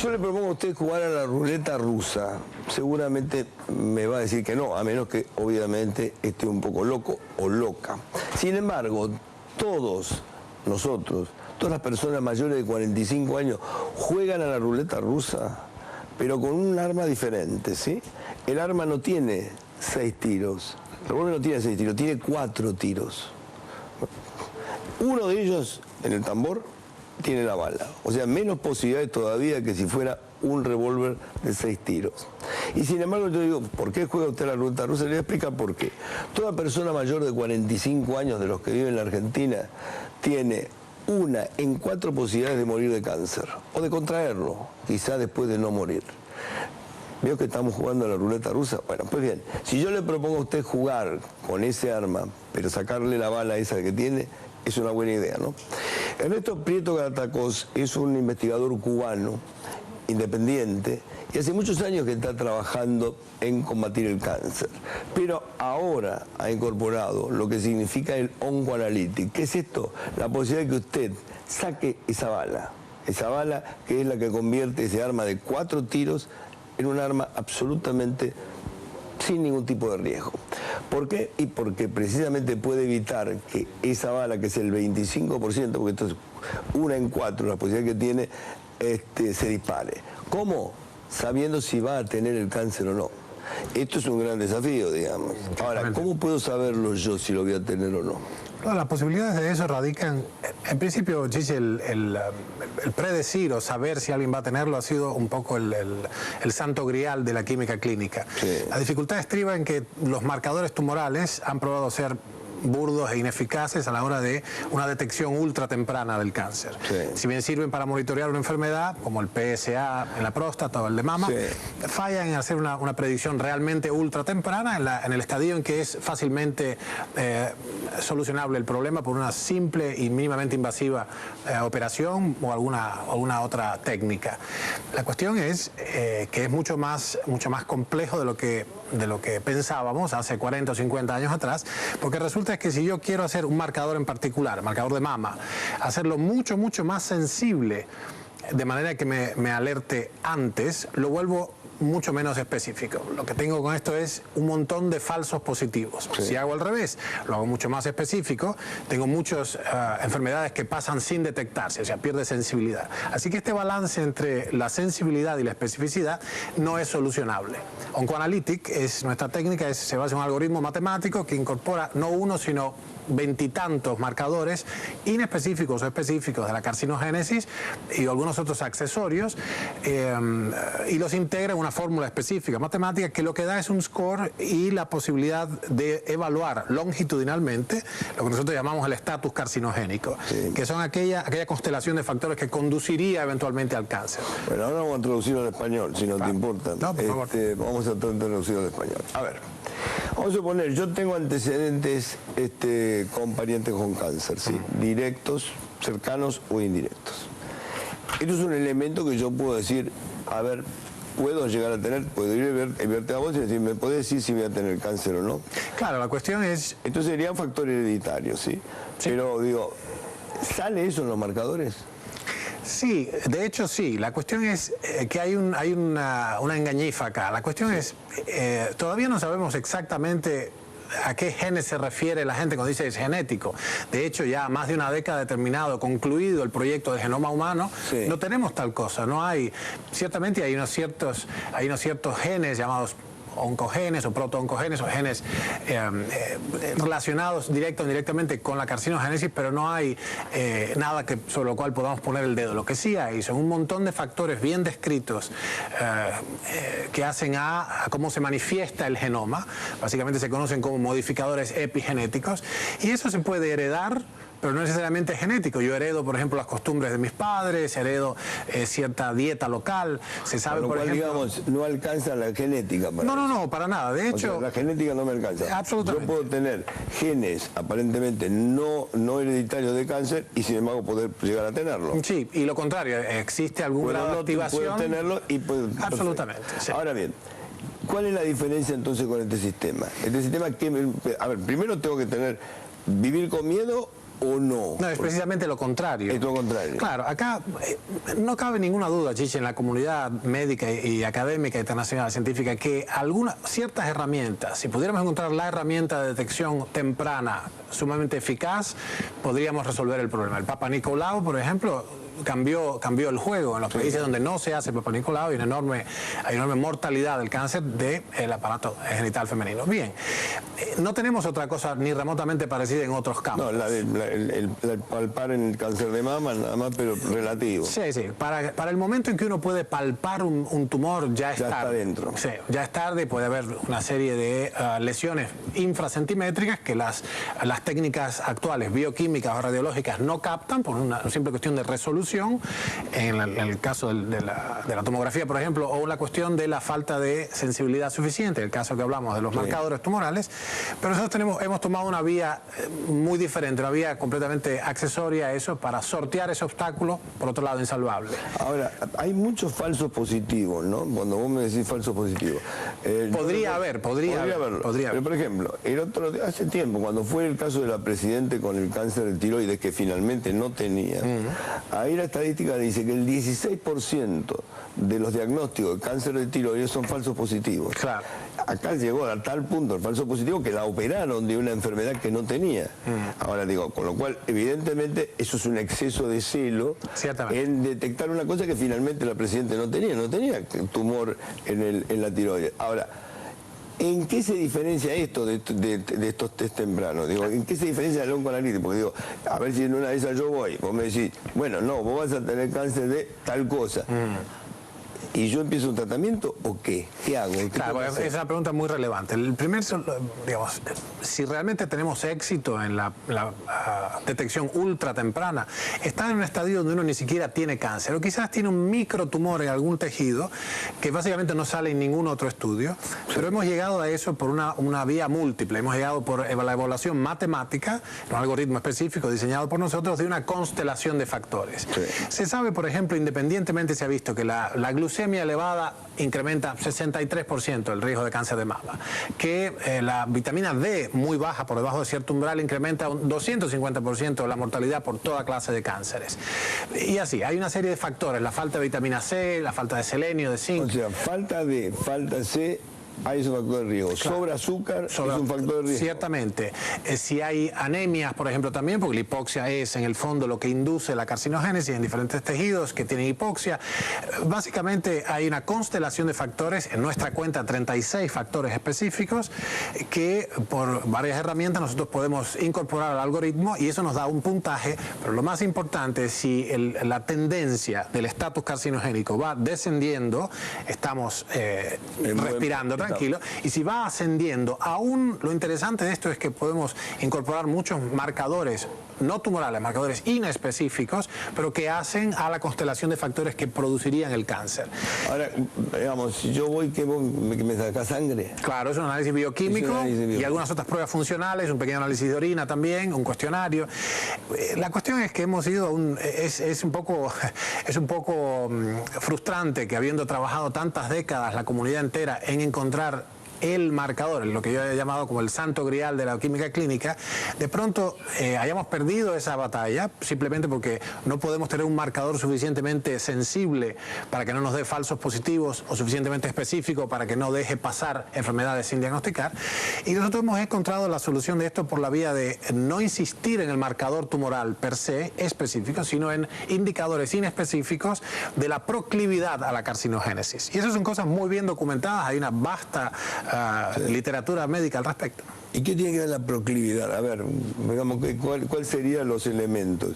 Yo le propongo a usted jugar a la ruleta rusa. Seguramente me va a decir que no, a menos que obviamente esté un poco loco o loca. Sin embargo, todos nosotros, todas las personas mayores de 45 años juegan a la ruleta rusa, pero con un arma diferente, ¿sí? El arma no tiene 6 tiros. El revólver no tiene 6 tiros, tiene 4 tiros. Uno de ellos, en el tambor, tiene la bala. O sea, menos posibilidades todavía que si fuera un revólver de 6 tiros. Y sin embargo yo digo, ¿por qué juega usted la ruleta rusa? Le voy a explicar por qué. Toda persona mayor de 45 años de los que viven en la Argentina tiene 1 en 4 posibilidades de morir de cáncer o de contraerlo, quizá después de no morir. ¿Veo que estamos jugando a la ruleta rusa? Bueno, pues bien, si yo le propongo a usted jugar con ese arma, pero sacarle la bala esa que tiene, es una buena idea, ¿no? Ernesto Prieto Garatacós es un investigador cubano, independiente, y hace muchos años que está trabajando en combatir el cáncer. Pero ahora ha incorporado lo que significa el oncoanalytic. ¿Qué es esto? La posibilidad de que usted saque esa bala que es la que convierte ese arma de 4 tiros en un arma absolutamente sin ningún tipo de riesgo. ¿Por qué? Y porque precisamente puede evitar que esa bala, que es el 25%, porque esto es 1 en 4, la posibilidad que tiene, se dispare. ¿Cómo? Sabiendo si va a tener el cáncer o no. Esto es un gran desafío, digamos. Ahora, ¿cómo puedo saberlo yo si lo voy a tener o no? No, las posibilidades de eso radican, en principio, Chichi, el predecir o saber si alguien va a tenerlo ha sido un poco el santo grial de la química clínica. Sí. La dificultad estriba en que los marcadores tumorales han probado ser burdos e ineficaces a la hora de una detección ultra temprana del cáncer. Sí. Si bien sirven para monitorear una enfermedad, como el PSA en la próstata o el de mama, sí, fallan en hacer una predicción realmente ultra temprana en el estadio en que es fácilmente solucionable el problema por una simple y mínimamente invasiva operación o alguna otra técnica. La cuestión es que es mucho más complejo de lo que pensábamos hace 40 o 50 años atrás, porque resulta es que si yo quiero hacer un marcador en particular, marcador de mama, hacerlo mucho más sensible, de manera que me alerte antes, lo vuelvo mucho menos específico. Lo que tengo con esto es un montón de falsos positivos. Sí. Si hago al revés, lo hago mucho más específico, tengo muchas enfermedades que pasan sin detectarse, o sea, pierde sensibilidad. Así que este balance entre la sensibilidad y la especificidad no es solucionable. Oncoanalytic es nuestra técnica, se basa en un algoritmo matemático que incorpora no uno, sino 20 y tantos marcadores inespecíficos o específicos de la carcinogénesis y algunos otros accesorios y los integra en una fórmula específica matemática que lo que da es un score y la posibilidad de evaluar longitudinalmente lo que nosotros llamamos el estatus carcinogénico, sí, que son aquella constelación de factores que conduciría eventualmente al cáncer. Bueno, ahora vamos a traducirlo al español, si no te importa. No, por favor. Vamos a traducirlo al español. A ver, vamos a suponer, yo tengo antecedentes con parientes con cáncer, ¿sí? Directos, cercanos o indirectos. Esto es un elemento que yo puedo decir, a ver, puedo llegar a tener, puedo ir a verte a vos y decir, ¿me podés decir si voy a tener cáncer o no? Claro, la cuestión es... Esto sería un factor hereditario, ¿sí? Sí. Pero digo, ¿sale eso en los marcadores? Sí, de hecho sí. La cuestión es que hay una engañifa acá. La cuestión es, todavía no sabemos exactamente a qué genes se refiere la gente cuando dice es genético. De hecho, ya más de una década determinado, concluido el proyecto del genoma humano, sí, no tenemos tal cosa. No hay, ciertamente hay unos ciertos genes llamados oncogenes o protooncogenes o genes relacionados directa o indirectamente con la carcinogénesis, pero no hay nada sobre lo cual podamos poner el dedo. Lo que sí hay son un montón de factores bien descritos que hacen a cómo se manifiesta el genoma. Básicamente se conocen como modificadores epigenéticos y eso se puede heredar, pero no necesariamente es genético. Yo heredo, por ejemplo, las costumbres de mis padres, heredo cierta dieta local. Se sabe, por ejemplo, digamos, no alcanza la genética. No, para nada. De hecho, o sea, la genética no me alcanza. Absolutamente. Yo puedo tener genes aparentemente no hereditarios de cáncer y sin embargo poder llegar a tenerlo. Sí, y lo contrario, existe algún grado de activación. Puedo tenerlo y puedo... Absolutamente. Sí. Ahora bien, ¿cuál es la diferencia entonces con este sistema? Este sistema que, a ver, primero tengo que vivir con miedo o no? No, es precisamente lo contrario. Es lo contrario. Claro, acá no cabe ninguna duda, Chiche, en la comunidad médica y académica internacional científica, que ciertas herramientas, si pudiéramos encontrar la herramienta de detección temprana sumamente eficaz, podríamos resolver el problema. El Papa Nicolau, por ejemplo, cambió el juego. En los países donde no se hace Papa Nicolau hay una enorme mortalidad del cáncer del aparato genital femenino. Bien, no tenemos otra cosa ni remotamente parecida en otros campos. No, el palpar en el cáncer de mama, nada más, pero relativo. Sí, sí. Para el momento en que uno puede palpar un tumor, ya está dentro. Sí, ya es tarde, puede haber una serie de lesiones infracentimétricas que las técnicas actuales, bioquímicas o radiológicas, no captan por una simple cuestión de resolución. En el caso de la tomografía, por ejemplo, o la cuestión de la falta de sensibilidad suficiente, el caso que hablamos de los marcadores tumorales, pero nosotros hemos tomado una vía muy diferente, una vía completamente accesoria a eso para sortear ese obstáculo, por otro lado, insalvable. Ahora, hay muchos falsos positivos, ¿no? Cuando vos me decís falsos positivos. Podría haber. Pero, por ejemplo, hace tiempo, cuando fue el caso de la Presidente con el cáncer de tiroides, que finalmente no tenía, ahí la estadística dice que el 16% de los diagnósticos de cáncer de tiroides son falsos positivos. Claro. Acá llegó a tal punto el falso positivo que la operaron de una enfermedad que no tenía. Ahora digo, con lo cual, evidentemente, eso es un exceso de celo en detectar una cosa que finalmente la Presidenta no tenía tumor en la tiroides. Ahora, ¿en qué se diferencia esto de estos test tempranos? Digo, ¿en qué se diferencia del oncoanalítico? Porque digo, a ver si en una de esas yo voy, vos me decís, bueno, no, vos vas a tener cáncer de tal cosa. ¿Y yo empiezo un tratamiento o qué? ¿Qué hago? Claro, es una pregunta muy relevante. El primer, digamos, si realmente tenemos éxito en la detección ultra temprana, está en un estadio donde uno ni siquiera tiene cáncer, o quizás tiene un microtumor en algún tejido que básicamente no sale en ningún otro estudio, pero hemos llegado a eso por una vía múltiple. Hemos llegado por la evaluación matemática, un algoritmo específico diseñado por nosotros, de una constelación de factores. Sí. Se sabe, por ejemplo, independientemente se ha visto que la glucemia elevada incrementa 63% el riesgo de cáncer de mama, que la vitamina D muy baja por debajo de cierto umbral incrementa un 250% la mortalidad por toda clase de cánceres. Y así, hay una serie de factores, la falta de vitamina C, la falta de selenio, de zinc. O sea, falta C, ahí es un factor de riesgo. Claro. Sobre azúcar es un factor de riesgo. Ciertamente. Si hay anemias, por ejemplo, también, porque la hipoxia es en el fondo lo que induce la carcinogénesis en diferentes tejidos que tienen hipoxia. Básicamente hay una constelación de factores, en nuestra cuenta 36 factores específicos, que por varias herramientas nosotros podemos incorporar al algoritmo y eso nos da un puntaje, pero lo más importante es si la tendencia del estatus carcinogénico va descendiendo, estamos respirando tranquilo, y si va ascendiendo, aún lo interesante de esto es que podemos incorporar muchos marcadores no tumorales, marcadores inespecíficos, pero que hacen a la constelación de factores que producirían el cáncer. Ahora, digamos, si yo voy, que me saca sangre. Claro, es un análisis bioquímico y algunas otras pruebas funcionales, un pequeño análisis de orina también, un cuestionario. La cuestión es que hemos ido es un poco frustrante que habiendo trabajado tantas décadas la comunidad entera en encontrar el marcador, lo que yo he llamado como el santo grial de la química clínica, de pronto hayamos perdido esa batalla simplemente porque no podemos tener un marcador suficientemente sensible para que no nos dé falsos positivos o suficientemente específico para que no deje pasar enfermedades sin diagnosticar. Y nosotros hemos encontrado la solución de esto por la vía de no insistir en el marcador tumoral per se específico, sino en indicadores inespecíficos de la proclividad a la carcinogénesis. Y esas son cosas muy bien documentadas, hay una vasta literatura médica al respecto. ¿Y qué tiene que ver la proclividad? A ver, digamos, ¿cuál serían los elementos?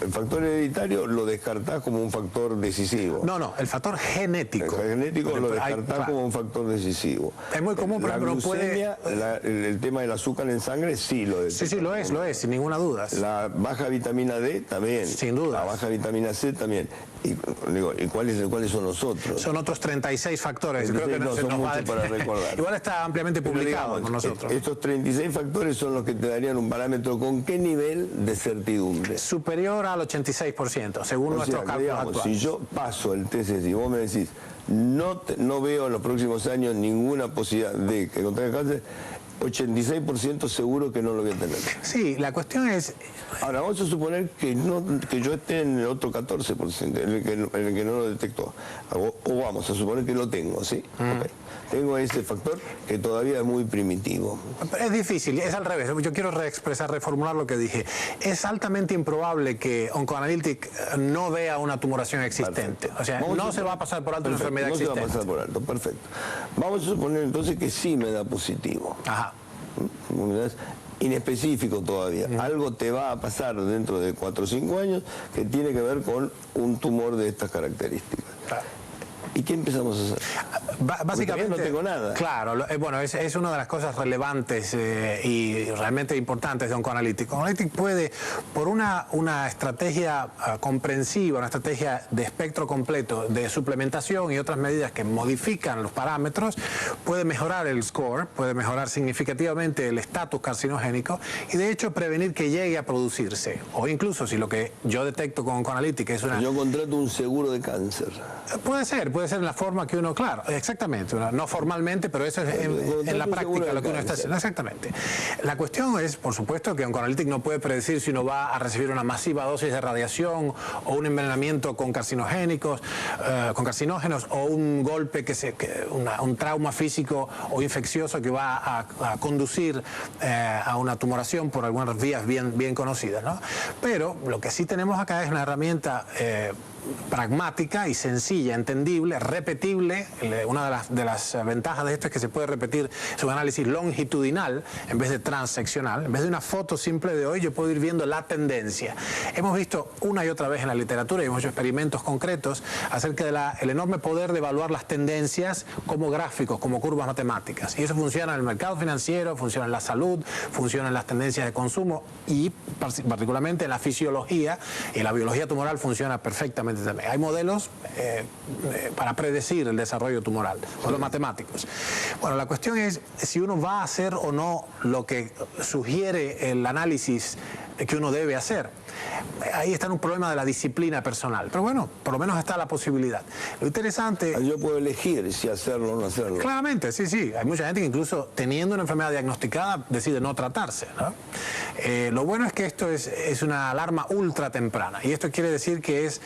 El factor hereditario lo descartás como un factor decisivo. No, el factor genético. El genético lo descartás como un factor decisivo. Es muy común, por ejemplo, glucemia, el tema del azúcar en sangre sí lo es. Sí, lo es, sin ninguna duda. La baja vitamina D también. Sin duda. La baja vitamina C también. ¿Y cuáles son los otros? Son otros 36 factores. Creo que no son muchos para recordar. Igual está ampliamente publicado, digamos, con nosotros. Estos 36 factores son los que te darían un parámetro con qué nivel de certidumbre. Superior al 86%, según nuestros cálculos actuales. Si yo paso el test y vos me decís, no veo en los próximos años ninguna posibilidad de que contraiga cáncer, 86% seguro que no lo voy a tener. Sí, la cuestión es... Ahora, vamos a suponer que yo esté en el otro 14%, en el que no lo detectó. O vamos a suponer que lo tengo, ¿sí? Okay. Tengo ese factor que todavía es muy primitivo. Es difícil, es al revés. Yo quiero reformular lo que dije. Es altamente improbable que Oncoanalytic no vea una tumoración existente. Perfecto. O sea, no se va a pasar por alto una enfermedad existente. No se va a pasar por alto, perfecto. Vamos a suponer entonces que sí me da positivo. Ajá. Inespecífico todavía. Algo te va a pasar dentro de 4 o 5 años que tiene que ver con un tumor de estas características. Claro. ¿Y qué empezamos a hacer? Básicamente no tengo nada. Claro, bueno, es una de las cosas relevantes y realmente importantes de Oncoanalytic. Oncoanalytic puede, por una estrategia comprensiva, una estrategia de espectro completo de suplementación y otras medidas que modifican los parámetros, puede mejorar el score, puede mejorar significativamente el estatus carcinogénico y de hecho prevenir que llegue a producirse. O incluso si lo que yo detecto con Oncoanalytic es una... Yo contrato un seguro de cáncer. Puede ser en la forma que uno, claro, exactamente, no formalmente, pero eso es en la práctica lo que uno está haciendo, exactamente. La cuestión es, por supuesto, que Oncoanalytic no puede predecir si uno va a recibir una masiva dosis de radiación o un envenenamiento con carcinogénicos, con carcinógenos o un golpe un trauma físico o infeccioso que va a conducir a una tumoración por algunas vías bien conocidas, ¿no? Pero lo que sí tenemos acá es una herramienta pragmática y sencilla, entendible, repetible. Una de las ventajas de esto es que se puede repetir su análisis longitudinal en vez de transeccional. En vez de una foto simple de hoy, yo puedo ir viendo la tendencia. Hemos visto una y otra vez en la literatura y hemos hecho experimentos concretos acerca del enorme poder de evaluar las tendencias como gráficos, como curvas matemáticas. Y eso funciona en el mercado financiero, funciona en la salud, funciona en las tendencias de consumo y particularmente en la fisiología, y la biología tumoral funciona perfectamente también. Hay modelos para predecir el desarrollo tumoral, modelos matemáticos. Bueno, la cuestión es si uno va a hacer o no lo que sugiere el análisis que uno debe hacer. Ahí está un problema de la disciplina personal. Pero bueno, por lo menos está la posibilidad. Lo interesante... Yo puedo elegir si hacerlo o no hacerlo. Claramente, sí. Hay mucha gente que incluso teniendo una enfermedad diagnosticada decide no tratarse, ¿no? Lo bueno es que esto es una alarma ultra temprana. Y esto quiere decir que es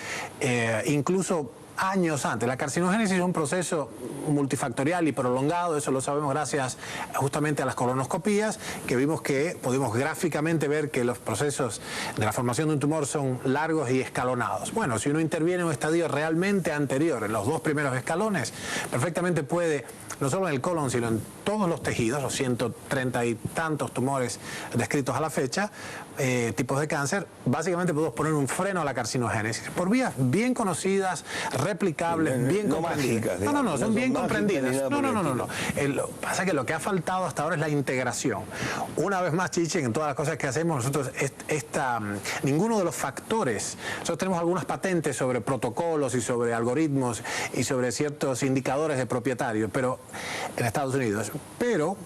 incluso años antes. La carcinogénesis es un proceso multifactorial y prolongado, eso lo sabemos gracias justamente a las colonoscopías, que vimos que podemos gráficamente ver que los procesos de la formación de un tumor son largos y escalonados. Bueno, si uno interviene en un estadio realmente anterior, en los 2 primeros escalones, perfectamente puede, no solo en el colon, sino en todos los tejidos, los 130 y tantos tumores descritos a la fecha, tipos de cáncer, básicamente podemos poner un freno a la carcinogénesis por vías bien conocidas, replicables, bien comprendidas. No, son bien comprendidas. No. Pasa que lo que ha faltado hasta ahora es la integración. Una vez más, Chiche, en todas las cosas que hacemos nosotros, ninguno de los factores, nosotros tenemos algunas patentes sobre protocolos y sobre algoritmos y sobre ciertos indicadores de propietario, pero en Estados Unidos, pero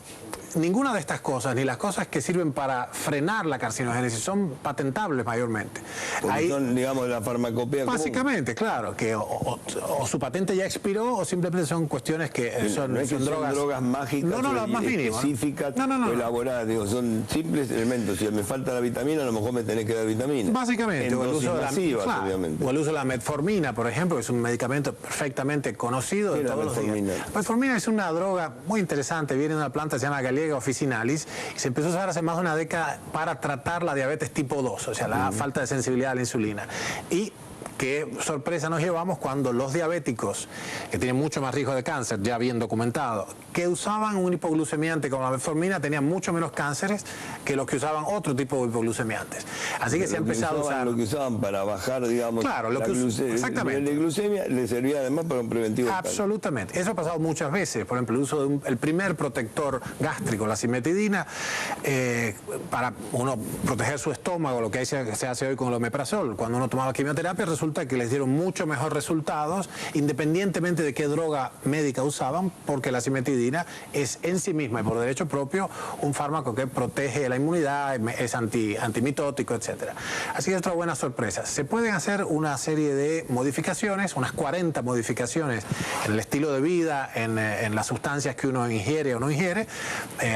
ninguna de estas cosas, ni las cosas que sirven para frenar la carcinogénesis, son patentables mayormente. Porque son, digamos, la farmacopea básicamente, común. Claro, que o su patente ya expiró o simplemente son cuestiones que son drogas mágicas, las más mínimas, específicas, elaboradas, digo, son simples elementos. Si me falta la vitamina, a lo mejor me tenés que dar vitamina. Básicamente, o el uso de obviamente. O el uso de la metformina, por ejemplo, que es un medicamento perfectamente conocido de todos los días. La metformina es una droga muy interesante, viene de una planta que se llama Gallega officinalis y se empezó a usar hace más de una década para tratar la diabetes tipo 2, o sea, la falta de sensibilidad a la insulina. Y qué sorpresa nos llevamos cuando los diabéticos, que tienen mucho más riesgo de cáncer, ya bien documentado, que usaban un hipoglucemiante como la metformina, tenían mucho menos cánceres que los que usaban otro tipo de hipoglucemiantes. Así que se ha empezado a usar... Lo que usaban para bajar, digamos, exactamente. La glucemia le servía además para un preventivo. Absolutamente. Eso ha pasado muchas veces. Por ejemplo, el uso de el primer protector gástrico, la cimetidina, para uno proteger su estómago, lo que se hace hoy con el omeprazol. Cuando uno tomaba quimioterapia, resulta resulta que les dieron mucho mejor resultados, independientemente de qué droga médica usaban, porque la cimetidina es en sí misma y por derecho propio un fármaco que protege la inmunidad, es antimitótico, etc. Así que es otra buena sorpresa. Se pueden hacer una serie de modificaciones, unas 40 modificaciones en el estilo de vida, en las sustancias que uno ingiere o no ingiere.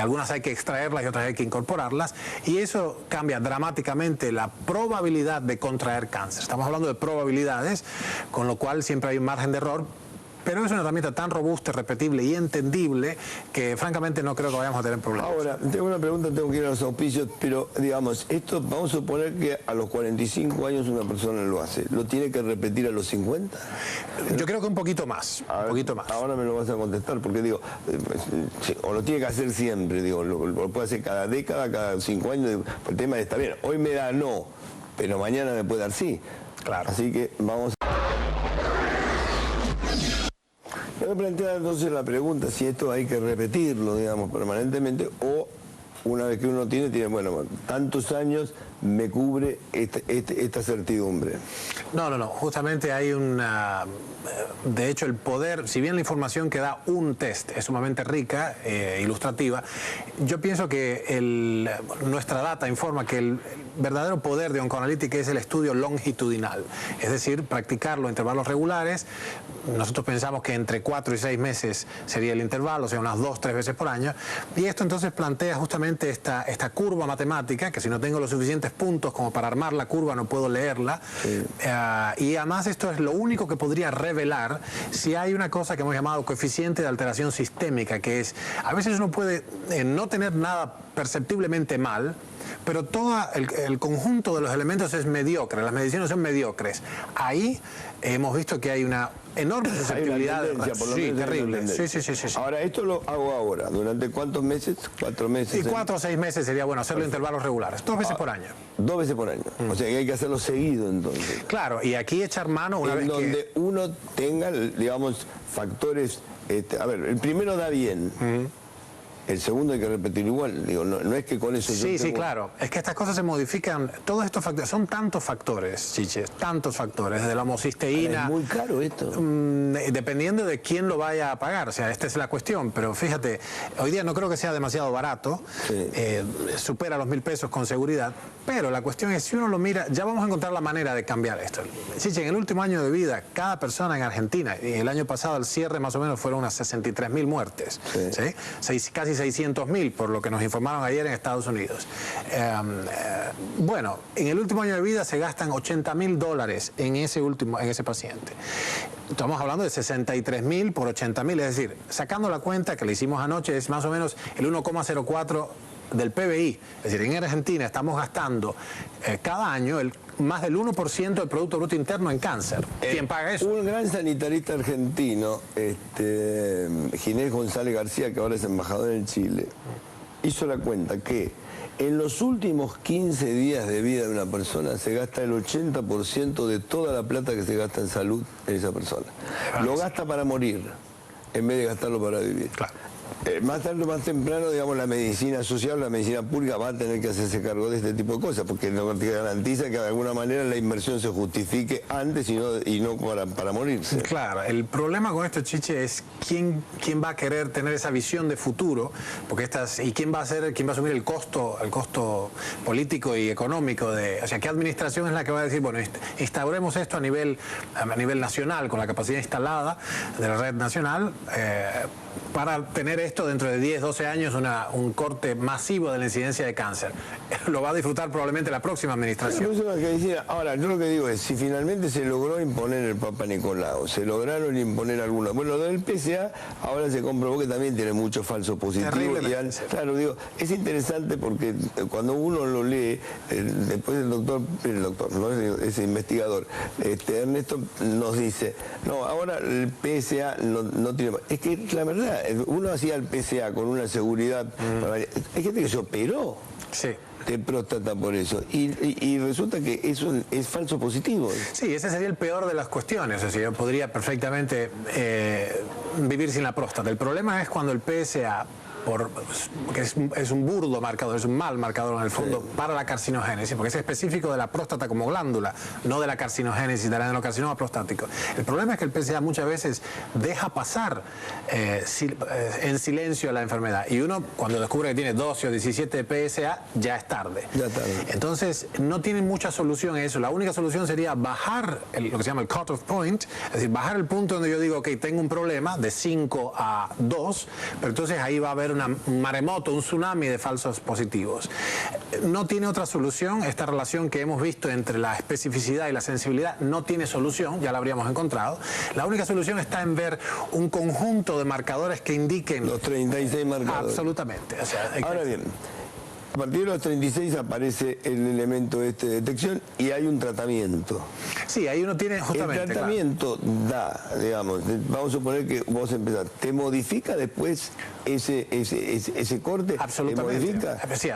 Algunas hay que extraerlas y otras hay que incorporarlas, y eso cambia dramáticamente la probabilidad de contraer cáncer. Estamos hablando de probabilidades, con lo cual siempre hay un margen de error, pero es una herramienta tan robusta, repetible y entendible que francamente no creo que vayamos a tener problemas. Ahora, tengo una pregunta, tengo que ir a los auspicios, pero digamos, esto vamos a suponer que a los 45 años una persona lo hace. ¿Lo tiene que repetir a los 50? Yo creo que un poquito más, un poquito más. Ahora me lo vas a contestar, porque digo, o lo tiene que hacer siempre, digo, lo puede hacer cada década, cada 5 años, digo, el tema está bien, hoy me da no, pero mañana me puede dar sí. Claro. Así que vamos a... Me plantea entonces la pregunta si esto hay que repetirlo, digamos, permanentemente, o una vez que uno tiene, bueno, tantos años me cubre esta certidumbre. No, justamente hay una... De hecho, el poder, si bien la información que da un test es sumamente rica, ilustrativa, yo pienso que nuestra data informa que el verdadero poder de Oncoanalytica es el estudio longitudinal, es decir, practicarlo a intervalos regulares. Nosotros pensamos que entre 4 y 6 meses sería el intervalo, o sea, unas 2 o 3 veces por año, y esto entonces plantea justamente esta curva matemática, que si no tengo los suficientes puntos como para armar la curva no puedo leerla, sí. Y además esto es lo único que podría revelar si hay una cosa que hemos llamado coeficiente de alteración sistémica, que es, a veces uno puede no tener nada perceptiblemente mal, pero todo el conjunto de los elementos es mediocre, las mediciones son mediocres. Ahí hemos visto que hay una enorme susceptibilidad. Sí, terrible. Sí. Ahora, esto lo hago ahora. ¿Durante cuántos meses? 4 meses. Y 4 o 6 meses sería bueno hacerlo en intervalos regulares. 2 veces por año. 2 veces por año. O sea que hay que hacerlo seguido entonces. Claro, y aquí echar mano una vez donde uno tenga, digamos, factores. A ver, el primero da bien. El segundo hay que repetir igual, digo, no es que con eso... Sí, claro, es que estas cosas se modifican, todos estos factores, son tantos factores, Chiches, tantos factores, desde la homocisteína... Es muy caro esto. Dependiendo de quién lo vaya a pagar, o sea, esta es la cuestión, pero fíjate, hoy día no creo que sea demasiado barato, sí. Supera los 1.000 pesos con seguridad, pero la cuestión es, si uno lo mira, ya vamos a encontrar la manera de cambiar esto. Chiches, en el último año de vida, cada persona en Argentina, y el año pasado al cierre más o menos fueron unas 63.000 muertes, ¿sí? Casi 600.000, por lo que nos informaron ayer en Estados Unidos. Bueno, en el último año de vida se gastan $80.000 en ese paciente. Estamos hablando de 63.000 por 80.000, es decir, sacando la cuenta que le hicimos anoche, es más o menos el 1,04 del PBI. Es decir, en Argentina estamos gastando cada año más del 1% del Producto Bruto Interno en cáncer. ¿Quién paga eso? Un gran sanitarista argentino, Ginés González García, que ahora es embajador en Chile, hizo la cuenta que en los últimos 15 días de vida de una persona se gasta el 80% de toda la plata que se gasta en salud en esa persona. Lo gasta para morir, en vez de gastarlo para vivir. Claro. Más tarde o más temprano, digamos, la medicina social, la medicina pública va a tener que hacerse cargo de este tipo de cosas, porque no te garantiza que de alguna manera la inversión se justifique antes y no para morirse. Claro, el problema con esto, Chiche, es quién va a querer tener esa visión de futuro, porque y quién va a asumir el costo político y económico o sea, qué administración es la que va a decir, bueno, instauremos esto a nivel nacional, con la capacidad instalada de la red nacional, para tener esto dentro de 10, 12 años un corte masivo de la incidencia de cáncer. Lo va a disfrutar probablemente la próxima administración. Ahora, yo lo que digo es, si finalmente se logró imponer el Papa Nicolau, se lograron imponer algunos... Bueno, lo del PSA ahora se comprobó que también tiene muchos falsos positivos. Claro, digo, es interesante porque cuando uno lo lee, después el doctor, ¿no? Ese investigador, Ernesto nos dice, no, ahora el PSA no tiene... Es que la verdad, uno hacía el PSA con una seguridad. Hay gente que se operó de próstata por eso. Y resulta que eso es falso positivo. Sí, ese sería el peor de las cuestiones. O sea, yo podría perfectamente vivir sin la próstata. El problema es cuando el PSA que es un burdo marcador, es un mal marcador en el fondo para la carcinogénesis, porque es específico de la próstata como glándula, no de la carcinogénesis, del adenocarcinoma prostático. El problema es que el PSA muchas veces deja pasar en silencio la enfermedad, y uno cuando descubre que tiene 12 o 17 de PSA ya es tarde. Entonces no tiene mucha solución eso. La única solución sería bajar lo que se llama el cut-off point, es decir, bajar el punto donde yo digo, ok, tengo un problema de 5 a 2, pero entonces ahí va a haber un maremoto, un tsunami de falsos positivos. No tiene otra solución. Esta relación que hemos visto entre la especificidad y la sensibilidad no tiene solución, ya la habríamos encontrado. La única solución está en ver un conjunto de marcadores que indiquen... Los 36 marcadores. Absolutamente. O sea, ahora bien, a partir de los 36 aparece el elemento de detección y hay un tratamiento. Sí, ahí uno tiene justamente... El tratamiento da, digamos, vamos a suponer que vos empezás, ¿te modifica después ese corte? Absolutamente. ¿Te modifica? Sí,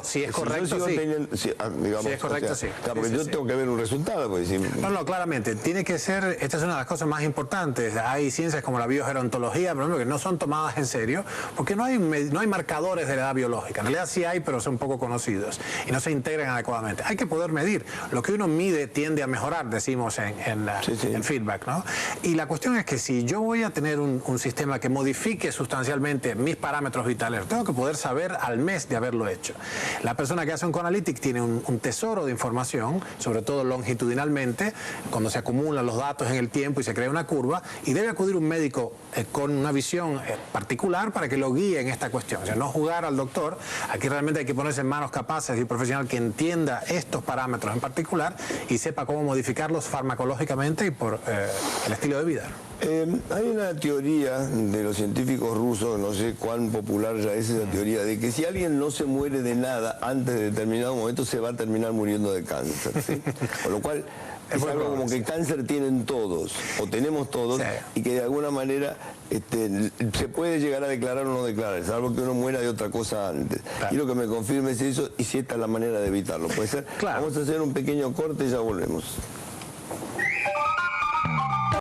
si es correcto, sí. Si es correcto, sí. Claro, porque yo tengo que ver un resultado. Pues, si... No, claramente. Tiene que ser, esta es una de las cosas más importantes. Hay ciencias como la biogerontología, por ejemplo, que no son tomadas en serio, porque no hay marcadores de la edad biológica. En realidad sí hay, pero son poco conocidos y no se integran adecuadamente. Hay que poder medir. Lo que uno mide tiende a mejorar, decimos en feedback, ¿no? Y la cuestión es que si yo voy a tener un sistema que modifique sustancialmente mis parámetros vitales, tengo que poder saber al mes de haberlo hecho. La persona que hace un Conalytic tiene un tesoro de información, sobre todo longitudinalmente, cuando se acumulan los datos en el tiempo y se crea una curva, y debe acudir un médico con una visión particular para que lo guíe en esta cuestión. O sea, no jugar al doctor. Aquí realmente hay que ponerse en manos capaces y un profesional que entienda estos parámetros en particular y sepa cómo modificarlos farmacológicamente y por el estilo de vida. Hay una teoría de los científicos rusos, no sé cuán popular ya es esa teoría, de que si alguien no se muere de nada antes de determinado momento se va a terminar muriendo de cáncer, ¿sí? Con lo cual es algo como que cáncer tienen todos, o tenemos todos, y que de alguna manera se puede llegar a declarar o no declarar, salvo que uno muera de otra cosa antes. Quiero que me confirmes eso y si esta es la manera de evitarlo. ¿Puede ser? Vamos a hacer un pequeño corte y ya volvemos.